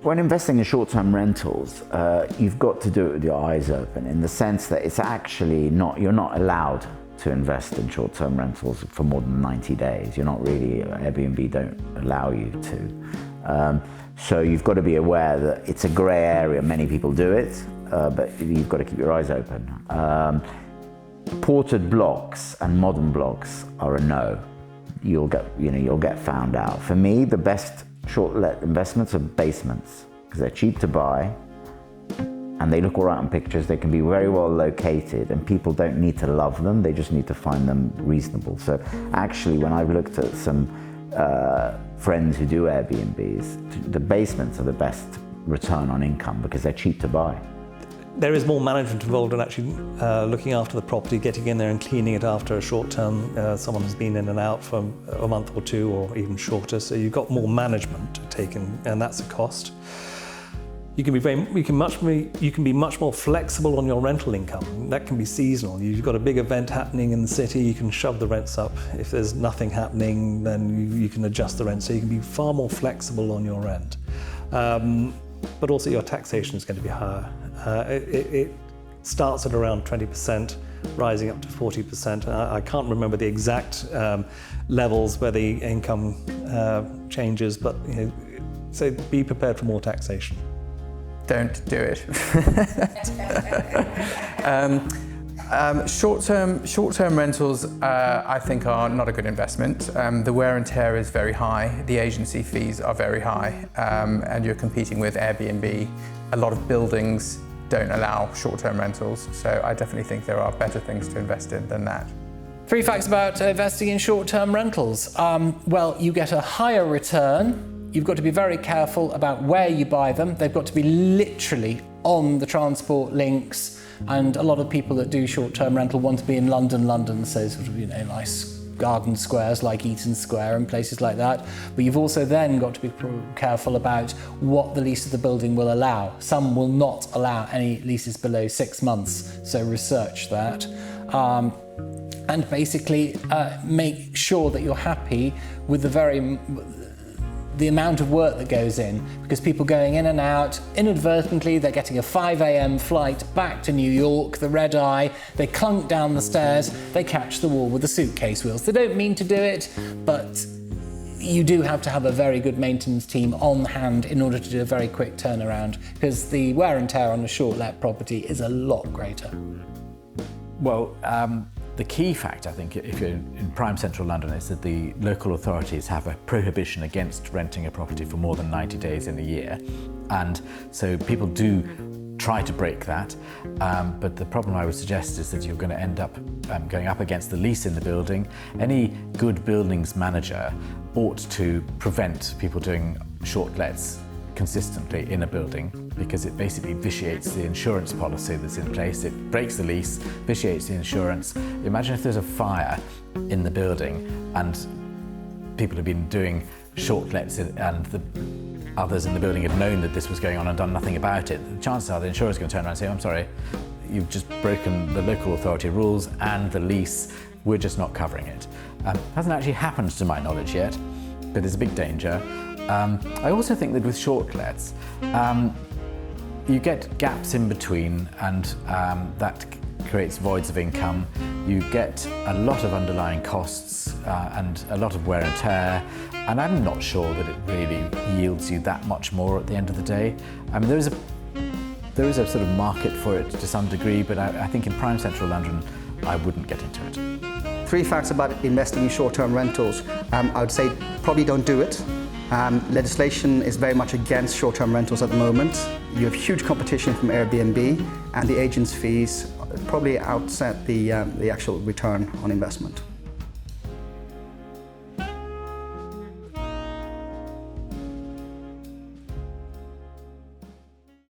When investing in short-term rentals, you've got to do it with your eyes open, in the sense that it's actually you're not allowed to invest in short-term rentals for more than 90 days. You're not really, Airbnb don't allow you to. So you've got to be aware that it's a grey area. Many people do it, but you've got to keep your eyes open. Ported blocks and modern blocks are a no. You'll get found out. For me, the best short-let investments are basements, because they're cheap to buy and they look all right on pictures. They can be very well located and people don't need to love them, they just need to find them reasonable. So actually, when I've looked at some friends who do Airbnbs, the basements are the best return on income because they're cheap to buy. There is more management involved in actually looking after the property, getting in there and cleaning it after a short term. Someone has been in and out for a month or two or even shorter, so you've got more management to take in, and that's a cost. You can be much more flexible on your rental income. That can be seasonal. You've got a big event happening in the city, you can shove the rents up. If there's nothing happening, then you can adjust the rent, so you can be far more flexible on your rent. But also your taxation is going to be higher. It starts at around 20%, rising up to 40%. I can't remember the exact levels where the income changes, but so be prepared for more taxation. Don't do it. Short-term rentals, I think, are not a good investment. The wear and tear is very high, the agency fees are very high, and you're competing with Airbnb. A lot of buildings don't allow short-term rentals, so I definitely think there are better things to invest in than that. 3 facts about investing in short-term rentals. Well, you get a higher return. You've got to be very careful about where you buy them. They've got to be literally on the transport links, and a lot of people that do short-term rental want to be in London, so sort of, nice garden squares like Eaton Square and places like that. But you've also then got to be careful about what the lease of the building will allow. Some will not allow any leases below 6 months, so research that. And basically make sure that you're happy with the amount of work that goes in, because people going in and out, inadvertently they're getting a 5 a.m. flight back to New York, the red eye, they clunk down the stairs, they catch the wall with the suitcase wheels. They don't mean to do it, but you do have to have a very good maintenance team on hand in order to do a very quick turnaround, because the wear and tear on a short-let property is a lot greater. Well, the key fact, I think, if you're in prime central London, is that the local authorities have a prohibition against renting a property for more than 90 days in a year. And so people do try to break that, but the problem I would suggest is that you're going to end up going up against the lease in the building. Any good buildings manager ought to prevent people doing short lets consistently in a building, because it basically vitiates the insurance policy that's in place. It breaks the lease, vitiates the insurance. Imagine if there's a fire in the building and people have been doing short lets and the others in the building had known that this was going on and done nothing about it. The chances are the insurer's going to turn around and say, I'm sorry, you've just broken the local authority rules and the lease, we're just not covering it. Hasn't actually happened to my knowledge yet, but there's a big danger. I also think that with short lets, you get gaps in between, and that creates voids of income. You get a lot of underlying costs and a lot of wear and tear, and I'm not sure that it really yields you that much more at the end of the day. I mean, there is a sort of market for it to some degree, but I think in prime central London, I wouldn't get into it. 3 facts about investing in short-term rentals. I would say probably don't do it. Legislation is very much against short-term rentals at the moment. You have huge competition from Airbnb, and the agent's fees probably outset the actual return on investment.